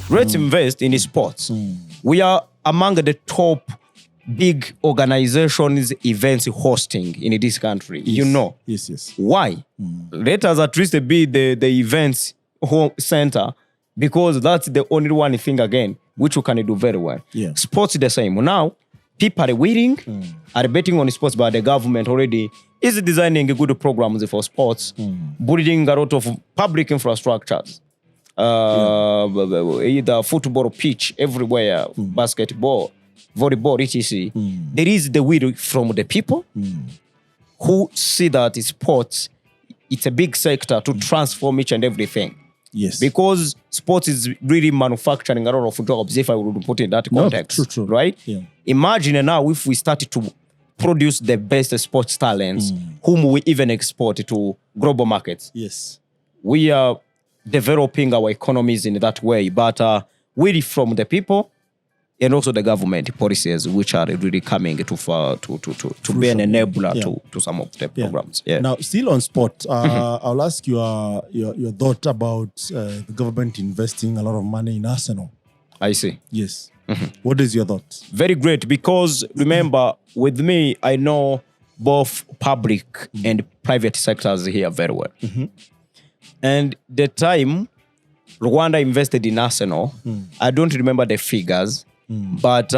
Let's invest in sports. We are among the top big organizations events hosting in this country. Yes. You know. Yes. Why? Let us at least be the events home center, because that's the only one thing again which we can do very well. Yeah. Sports the same. Now, people are willing, are betting on sports, but the government already is designing good programs for sports, building a lot of public infrastructures. Either football pitch everywhere, basketball, volleyball, etc. There is the will from the people who see that sports, it's a big sector to transform each and everything. Yes. Because sports is really manufacturing a lot of jobs, if I would put it in that context. True. Right? Yeah. Imagine now if we started to produce the best sports talents, whom we even export to global markets. Yes. We are developing our economies in that way, but really from the people and also the government policies, which are really coming to be an enabler to some of the programs. Yeah. Now, still on sport, I'll ask your thought about the government investing a lot of money in Arsenal. I see. Yes. What is your thought? Very great, because remember, with me, I know both public and private sectors here very well. And the time Rwanda invested in Arsenal, I don't remember the figures, but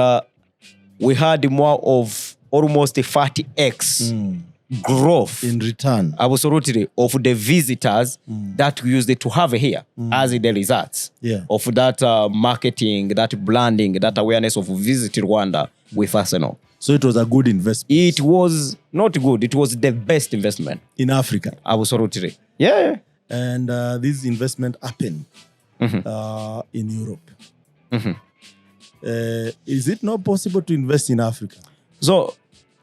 we had more of almost a 40x growth in return, absolutely, of the visitors that we used to have here as the results of that marketing, that branding, that awareness of Visit Rwanda with Arsenal. So it was a good investment. It was not good. It was the best investment in Africa. Absolutely. Yeah. And this investment happened in Europe. Is it not possible to invest in Africa? So,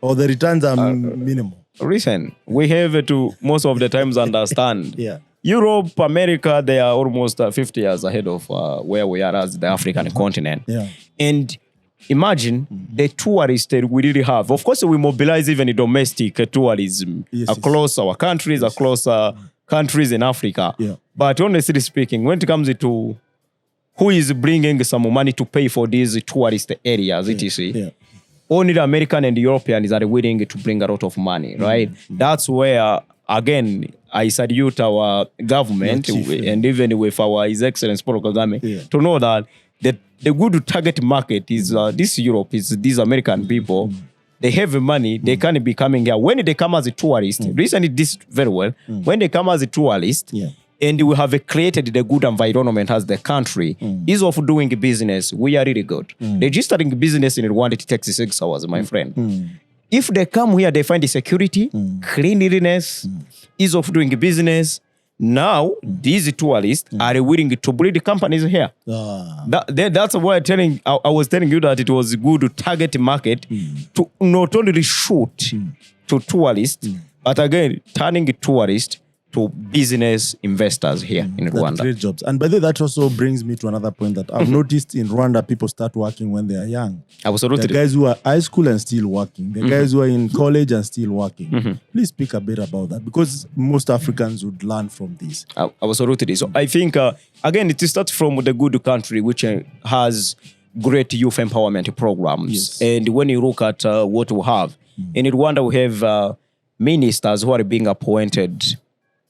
or the returns are minimal? Listen, we have to most of the times understand. Europe, America, they are almost 50 years ahead of where we are as the African continent. And imagine the tourists that we really have. Of course, we mobilize even domestic tourism across our countries, across countries in Africa. But honestly speaking, when it comes to who is bringing some money to pay for these tourist areas, etc., only the American and the Europeans are willing to bring a lot of money, right? That's where, again, I salute our government and even with our His Excellency Paul Kagame to know that the good target market is this Europe, is these American people. They have money, they can be coming here. When they come as a tourist, recently this very well, when they come as a tourist, and we have created the good environment as the country, ease of doing business, we are really good. Registering business in Rwanda, it takes 6 hours, my friend. If they come here, they find the security, cleanliness, ease of doing business. Now, these tourists are willing to build companies here. That's why I was telling you that it was good to target market to not only shoot to tourists, but again, turning tourists to business investors here in Rwanda. Great jobs. And by the way, that also brings me to another point that I've noticed in Rwanda, people start working when they are young. Absolutely. The guys who are high school and still working. The guys who are in college and still working. Please speak a bit about that, because most Africans would learn from this. Absolutely. So I think, again, it starts from the good country, which has great youth empowerment programs. And when you look at what we have, in Rwanda, we have ministers who are being appointed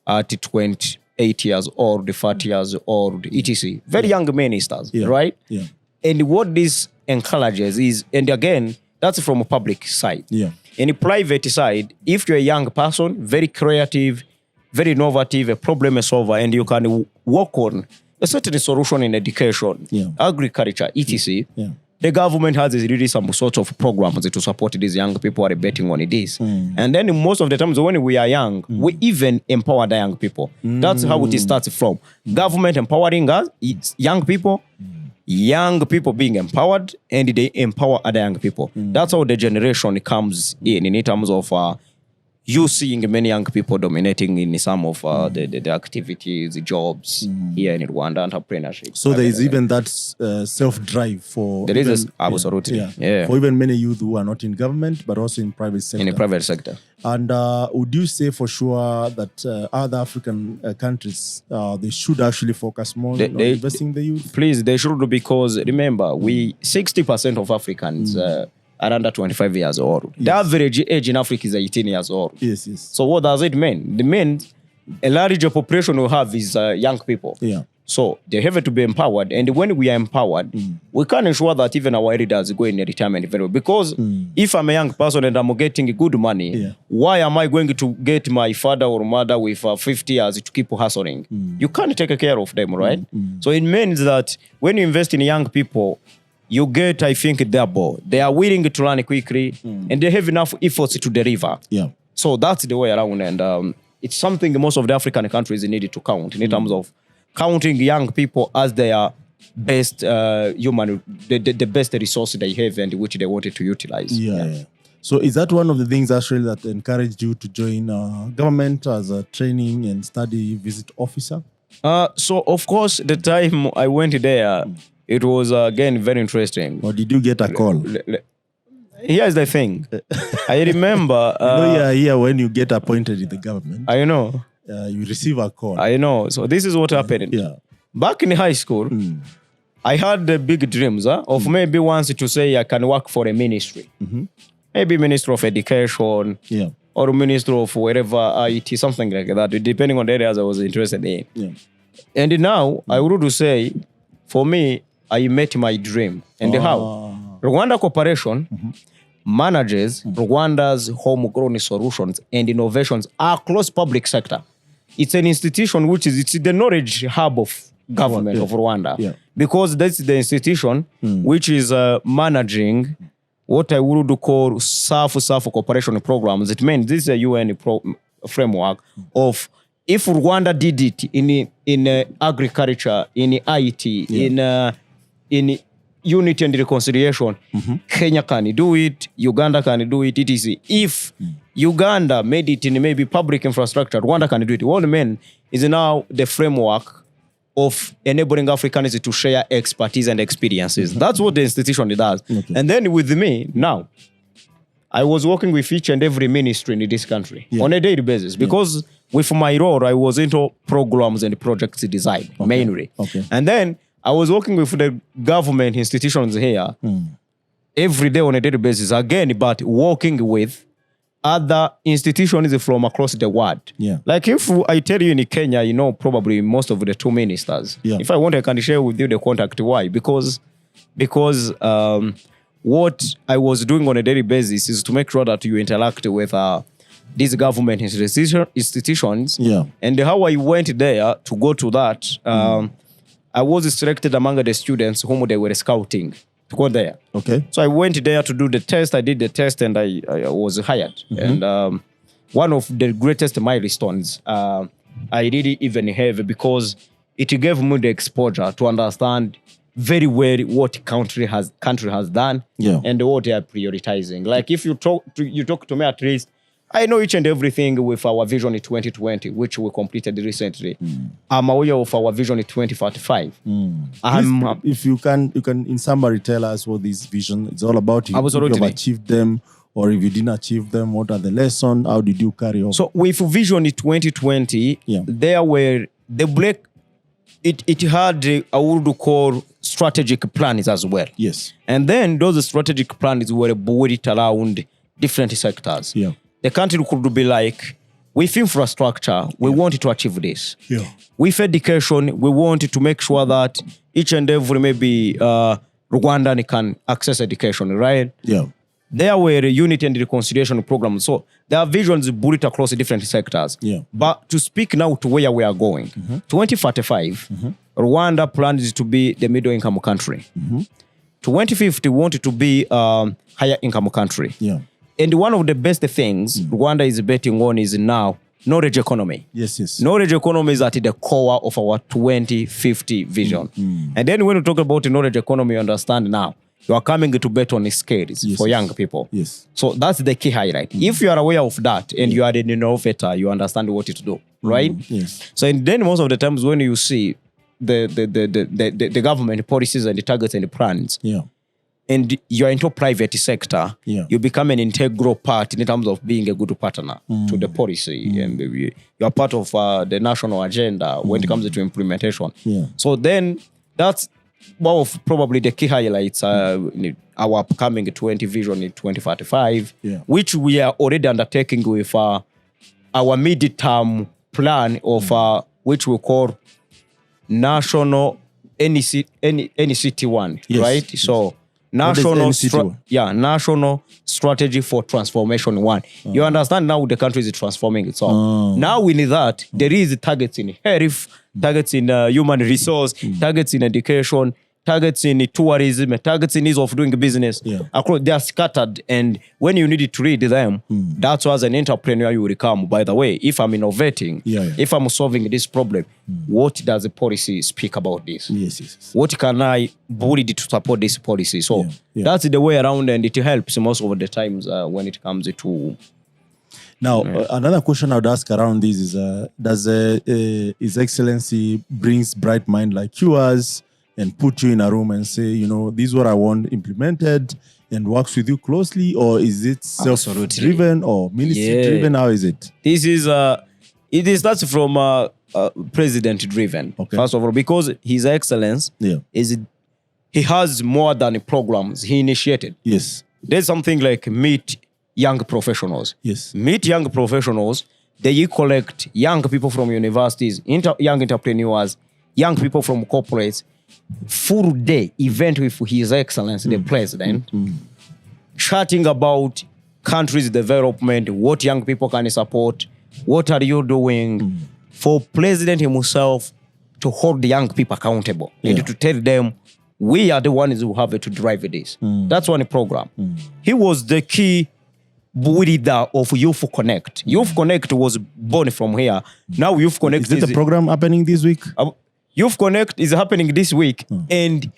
at 28 years old, 40 years old, etc. Very young ministers, right? And what this encourages is, and again, that's from a public side. In the private side, if you're a young person, very creative, very innovative, a problem solver, and you can work on a certain solution in education, agriculture, etc., the government has really some sort of programs to support these young people who are betting on this. And then most of the times when we are young, we even empower the young people. That's how it starts from. Government empowering us, it's young people being empowered, and they empower other young people. That's how the generation comes in terms of you seeing many young people dominating in some of the activities, the jobs here in Rwanda, entrepreneurship. So there is even that self-drive for... There is absolutely. Yeah. For even many youth who are not in government, but also in private sector. In the private sector. And would you say for sure that other African countries, they should actually focus more on investing in the youth? Please, they should, because remember, 60% of Africans are under 25 years old. Yes. The average age in Africa is 18 years old. Yes. So what does it mean? It means a larger population we have is young people. Yeah. So they have to be empowered. And when we are empowered, we can ensure that even our elders go in retirement very well. Because if I'm a young person and I'm getting good money, why am I going to get my father or mother with 50 years to keep hustling? You can't take care of them, right? So it means that when you invest in young people, you get, I think, double. They are willing to learn quickly, and they have enough efforts to deliver. Yeah. So that's the way around, and it's something most of the African countries need to count in terms of counting young people as their best the best resource they have and which they wanted to utilize. Yeah. So is that one of the things actually that encouraged you to join government as a training and study visit officer? So of course, the time I went there, it was again very interesting. Or did you get a call? Here's the thing. I remember... you are here when you get appointed in the government. I know. You receive a call. I know. So this is what happened. Yeah. Back in high school, I had the big dreams of maybe once to say I can work for a ministry. Maybe Minister of Education. Yeah. Or Minister of wherever, IT, something like that, depending on the areas I was interested in. Yeah. And now, I would say, for me, I met my dream. And how? Rwanda Corporation manages Rwanda's homegrown solutions and innovations across public sector. It's an institution which is the knowledge hub of government of Rwanda. Yeah. Because that's the institution which is managing what I would call SAF cooperation programs. It means this is a UN framework of if Rwanda did it in agriculture, in IT, in unity and reconciliation, Kenya can do it, Uganda can do it, etc. If Uganda made it in maybe public infrastructure, Rwanda can do it. What I mean is now the framework of enabling Africans to share expertise and experiences. That's what the institution does. Okay. And then with me, now, I was working with each and every ministry in this country on a daily basis because with my role, I was into programs and projects design, mainly. Okay. And then I was working with the government institutions here every day on a daily basis, again, but working with other institutions from across the world. Yeah. Like if I tell you in Kenya, you know probably most of the two ministers. Yeah. If I want, I can share with you the contact. Why? Because what I was doing on a daily basis is to make sure that you interact with these government institutions. Yeah. And how I went there to go to that, I was selected among the students whom they were scouting to go there. Okay. So I went there to do the test. I did the test and I was hired. And one of the greatest milestones I really even have because it gave me the exposure to understand very well what country has done and what they are prioritizing. Like if you talk to me at least, I know each and everything with our Vision 2020, which we completed recently. I'm aware of our Vision 2045. If you can in summary tell us what this vision is all about. If you have achieved them or if you didn't achieve them, what are the lessons? How did you carry on? So with Vision 2020, there were the break. It had I would call strategic plans as well. Yes. And then those strategic plans were built around different sectors. Yeah. The country could be like, with infrastructure, we want to achieve this. Yeah. With education, we want to make sure that each and every maybe Rwandan can access education, right? Yeah. There were unity and reconciliation programs. So there are visions built across different sectors. Yeah. But to speak now to where we are going, 2045, Rwanda plans to be the middle income country. 2050, we want it to be higher income country. Yeah. And one of the best things Rwanda is betting on is now knowledge economy. Yes, yes. Knowledge economy is at the core of our 2050 vision. And then when we talk about the knowledge economy, you understand now, you are coming to bet on scales for young people. Yes. So that's the key highlight. If you are aware of that and you are an innovator, you understand what to do, right? Yes. So and then most of the times when you see the government policies and the targets and the plans, and you're into private sector, you become an integral part in terms of being a good partner to the policy, and you're part of the national agenda when it comes to implementation. So then that's one of probably the key highlights in our upcoming 20 vision in 2045, which we are already undertaking with our mid-term plan of which we call national NCT1, right? So national strategy for transformation 1. You understand now the country is transforming itself. Now we need that there is targets in health, targets in human resource, targets in education, targets in tourism, targets in ease of doing business. Across, they are scattered, and when you need to read them, that's as an entrepreneur you will come. By the way, if I'm innovating, if I'm solving this problem, what does the policy speak about this? What can I build to support this policy? So that's the way around, and it helps most of the times when it comes to. Now, another question I would ask around this is, does His Excellency brings bright mind like yours and put you in a room and say, you know, this is what I want implemented, and works with you closely, or is it self-driven or ministry-driven? How is it? This is, it starts from president-driven, first of all, because His Excellence he has more than programs he initiated. There's something like Meet Young Professionals. Meet Young Professionals, they collect young people from universities, young entrepreneurs, young people from corporates, full day event with His Excellency, the President, chatting about country's development, what young people can support, what are you doing, for President himself to hold the young people accountable and to tell them, we are the ones who have to drive this. That's one program. He was the key leader of Youth Connect. Youth Connect was born from here. Now Youth Connect is it the program happening this week? Youth Connect is happening this week, and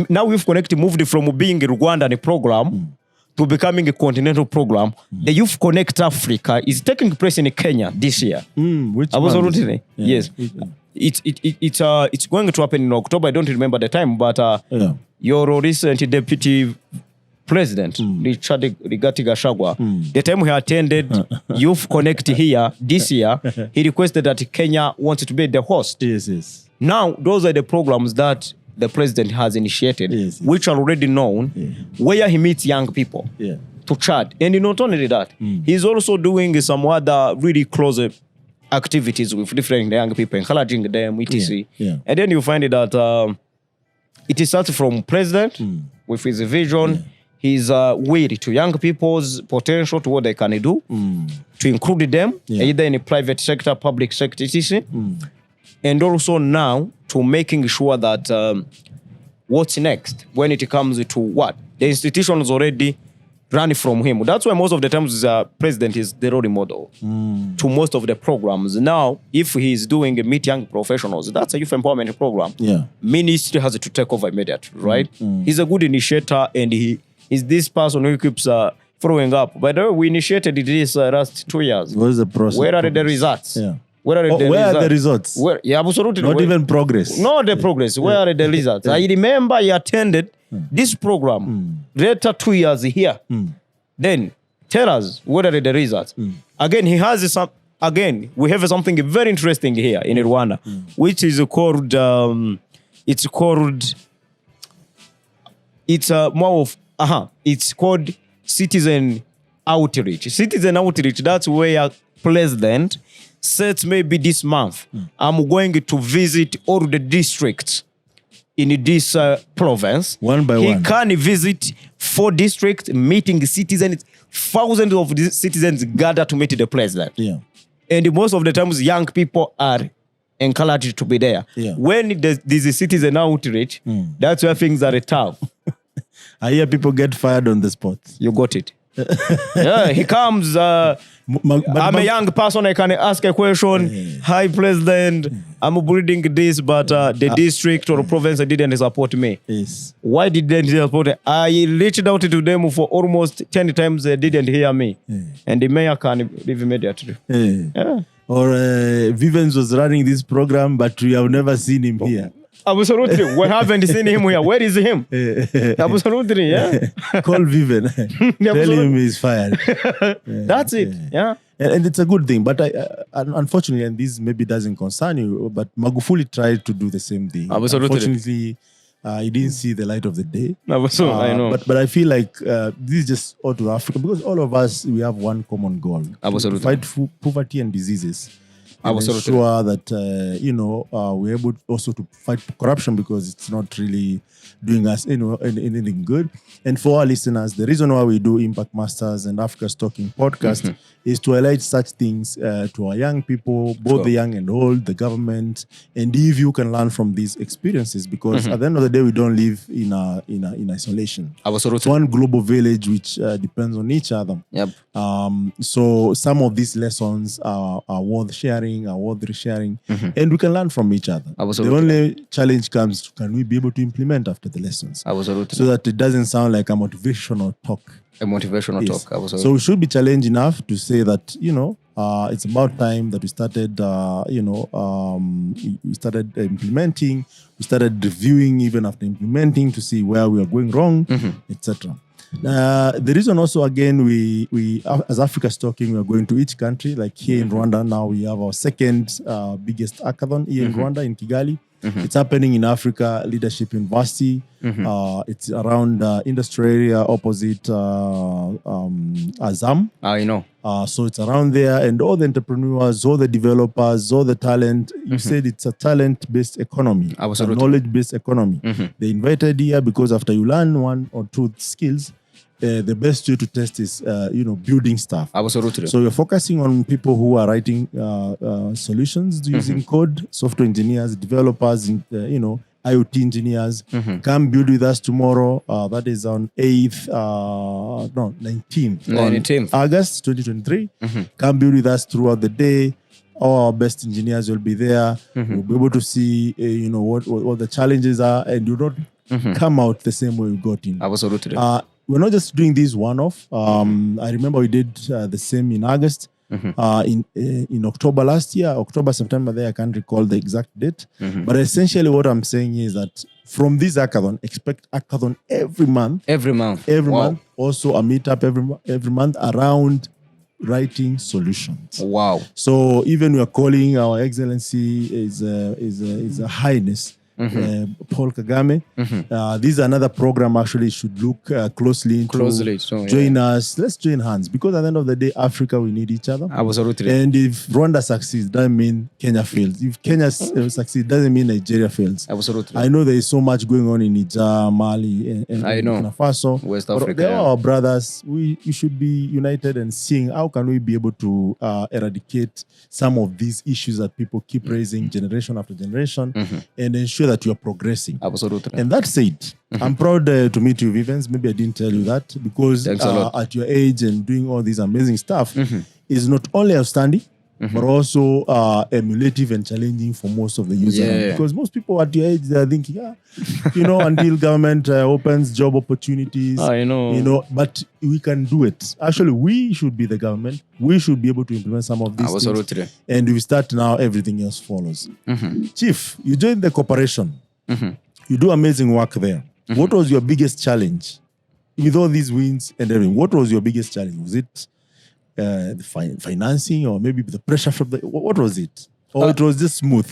now Youth Connect moved from being a Rwanda program to becoming a continental program. The Youth Connect Africa is taking place in Kenya this year. Which month? Yes. It's going to happen in October. I don't remember the time, but your recent deputy president, Richard Rigati Gachagua, the time he attended Youth Connect here this year, he requested that Kenya wanted to be the host. Now, those are the programs that the president has initiated, which are already known, where he meets young people to chat. And not only that, he's also doing some other really close activities with different young people, encouraging them, etc. And then you find that it starts from president with his vision, his will to young people's potential, to what they can do, to include them, either in the private sector, public sector, etc. And also now to making sure that what's next when it comes to what? The institution is already running from him. That's why most of the times the president is the role model to most of the programs. Now, if he's doing a Meet Young Professionals, that's a youth empowerment program. Ministry has to take over immediately, right? He's a good initiator, and he is this person who keeps following up. By the way, we initiated this last 2 years. What is the process? Where are the results? Where are the results? Absolutely. Not even progress. Not the progress. Where are the results? I remember I attended this program later 2 years here. Then tell us what are the results. Again, he has some. Again, we have something very interesting here in Rwanda, which is called. It's called. It's more of. It's called citizen outreach. Citizen outreach. That's where president says maybe this month I'm going to visit all the districts in this province. One by one. He can visit 4 districts, meeting citizens. Thousands of citizens gather to meet the president. And most of the times, young people are encouraged to be there. When there's a citizen outreach, that's where things are tough. I hear people get fired on the spot. You got it. Yeah, he comes. I'm a young person. I can ask a question. Hi, President. I'm breeding this, but the district or province didn't support me. Yes. Why didn't they support me? I reached out to them for almost 10 times. They didn't hear me. And the mayor can leave immediately. Yeah. Or Vivens was running this program, but we have never seen him here. Absolutely. We haven't seen him here. Where is him? Absolutely, yeah. Call Viven. Tell him he's fired. That's it. Yeah. And it's a good thing. But unfortunately, and this maybe doesn't concern you, but Magufuli tried to do the same thing. Absolutely. Unfortunately, he didn't see the light of the day. Absolutely, I know. But I feel like this is just all to Africa, because all of us, we have one common goal. Absolutely. To fight poverty and diseases. And Absolutely. ensure that we're able also to fight corruption, because it's not really doing us anything good. And for our listeners, the reason why we do Impact Masters and Africa's Talking podcast is to highlight such things to our young people, both the young and old, the government, and if you can learn from these experiences, because at the end of the day, we don't live in isolation. Absolutely. It's one global village which depends on each other. Yep. So some of these lessons are worth sharing, are worth resharing, and we can learn from each other. Absolutely. The only challenge comes to, can we be able to implement after the lessons? Absolutely. So that it doesn't sound like a motivational talk. A motivational talk. Absolutely. So we should be challenged enough to say that, it's about time that we started, we started implementing, we started reviewing even after implementing to see where we are going wrong, etc. The reason also, again, we as Africa's Talking, we are going to each country. Like here in Rwanda, now we have our second biggest hackathon here in Rwanda, in Kigali. It's happening in Africa Leadership University. It's around industry area opposite Azam. I know. So it's around there, and all the entrepreneurs, all the developers, all the talent. You said it's a talent-based economy, Absolutely. a knowledge-based economy. They invited here because after you learn one or two skills, the best way to test is, building stuff. Absolutely. So you're focusing on people who are writing solutions using code, software engineers, developers, IoT engineers. Come build with us tomorrow. That is on 19th August 2023. Come build with us throughout the day. All our best engineers will be there. We'll be able to see, what the challenges are, and you don't come out the same way you got in. Absolutely. We're not just doing this one-off. I remember we did the same in August. In October last year, October, September there, I can't recall the exact date. But essentially what I'm saying is that from this hackathon, expect hackathon every month. Every month. Also a meetup every month around writing solutions. Wow. So even we are calling our excellency is a highness. Paul Kagame. This is another program actually should look closely into. Join us. Let's join hands, because at the end of the day, Africa, we need each other. Absolutely. And if Rwanda succeeds, doesn't mean Kenya fails. If Kenya succeeds, doesn't mean Nigeria fails. Absolutely. I know there is so much going on in Niger, Mali, and Burkina Faso. West Africa. They are our brothers. We should be united and seeing how can we be able to eradicate some of these issues that people keep raising generation after generation, and ensure that you are progressing. Absolutely. And that said, I'm proud to meet you, Vivens. Maybe I didn't tell you that, because at your age and doing all this amazing stuff is not only outstanding, but also emulative and challenging for most of the users. Because most people at your age, they're thinking, until government opens job opportunities, but we can do it. Actually, we should be the government. We should be able to implement some of these things. And we start now, everything else follows. Chief, you joined the corporation. You do amazing work there. What was your biggest challenge? With all these wins and everything, what was your biggest challenge? Was it the financing, or maybe the pressure from what was it? Or it was just smooth?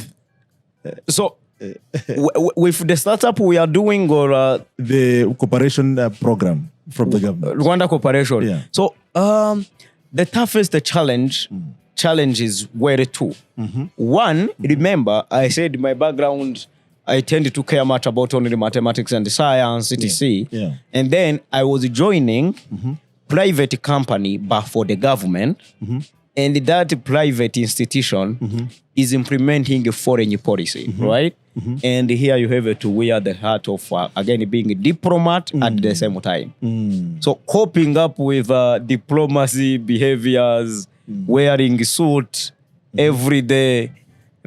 With the startup we are doing, or the cooperation program from the government, Rwanda cooperation. Yeah. So the toughest challenges were two. One, remember, I said my background, I tend to care much about only mathematics and science, etc. Yeah. And then I was joining private company, but for the government. And that private institution is implementing a foreign policy, right? And here you have to wear the hat of, again, being a diplomat at the same time. So coping up with diplomacy behaviors, wearing suit every day,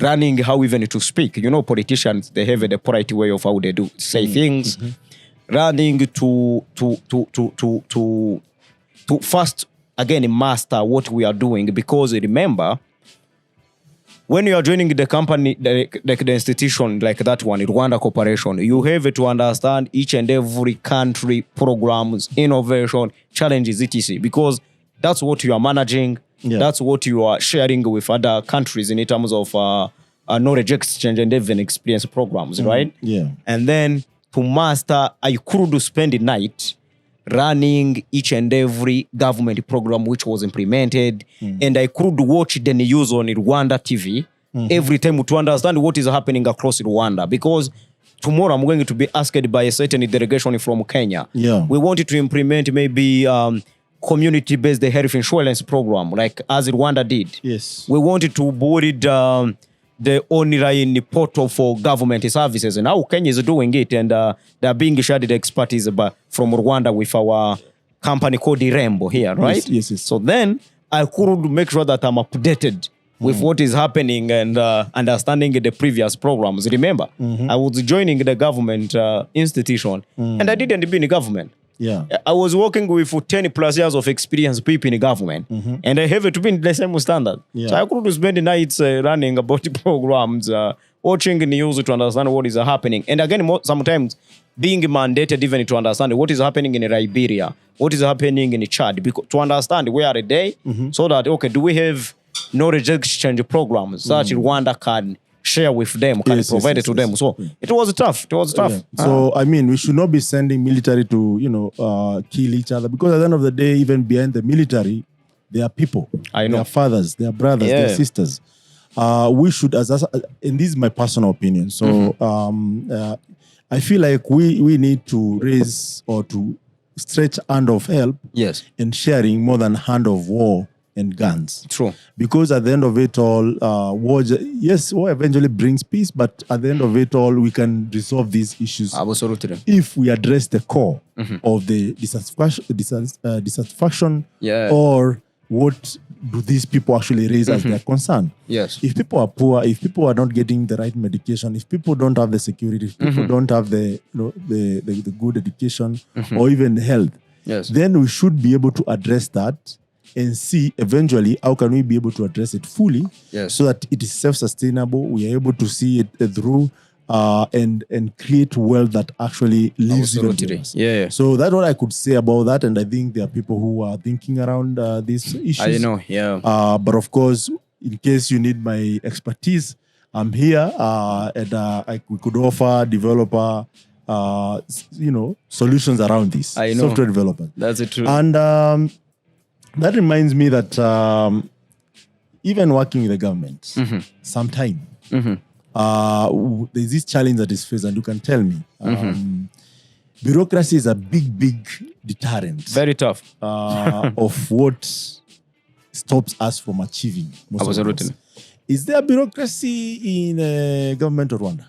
running how even to speak. You know, politicians, they have the polite way of how they do say things. Running to first, again, master what we are doing. Because remember, when you are joining the company, the institution like that one, Rwanda Corporation, you have to understand each and every country, programs, innovation, challenges, etc. Because that's what you are managing. Yeah. That's what you are sharing with other countries in terms of knowledge exchange and even experience programs, right? Yeah. And then to master, I could spend the night running each and every government program which was implemented. And I could watch the news on Rwanda TV every time to understand what is happening across Rwanda. Because tomorrow I'm going to be asked by a certain delegation from Kenya. Yeah. We wanted to implement maybe community-based health insurance program, like as Rwanda did. Yes. We wanted to build the online portal for government services. And now Kenya is doing it, and they're being shared the expertise from Rwanda with our company called Irembo here, right? Yes. So then I could make sure that I'm updated with what is happening and understanding the previous programs. Remember, I was joining the government institution, and I didn't be in the government. Yeah. I was working with 10 plus years of experience people in the government, and I have to be in the same standard. Yeah. So I could spend the nights running about the programs, watching the news to understand what is happening. And again, sometimes being mandated even to understand what is happening in Liberia, what is happening in Chad, because, to understand where are they, so that, okay, do we have knowledge exchange programs that Rwanda can share with them, can provide it to them. So it was tough. It was tough. Yeah. So, I mean, we should not be sending military to, kill each other, because at the end of the day, even behind the military, there are people. I know. There are fathers, there are brothers, there are sisters. We should, and this is my personal opinion. So, I feel like we need to raise or to stretch hand of help in sharing more than hand of war and guns. True. Because at the end of it all, war eventually brings peace, but at the end of it all, we can resolve these issues if we address the core of the dissatisfaction or what do these people actually raise as their concern. Yes. If people are poor, if people are not getting the right medication, if people don't have the security, if people don't have the good education or even health, then we should be able to address that and see eventually how can we be able to address it fully so that it is self-sustainable. We are able to see it through and create wealth that actually lives in us. So that's what I could say about that. And I think there are people who are thinking around these issues. I know, but of course, in case you need my expertise, I'm here and we could offer developer solutions around this. I know. Software development. That's the truth. And that reminds me that even working with the government, sometimes there's this challenge that is faced, and you can tell me. Bureaucracy is a big deterrent. Very tough. Of what stops us from achieving most of Absolutely. Is there bureaucracy in government of Rwanda?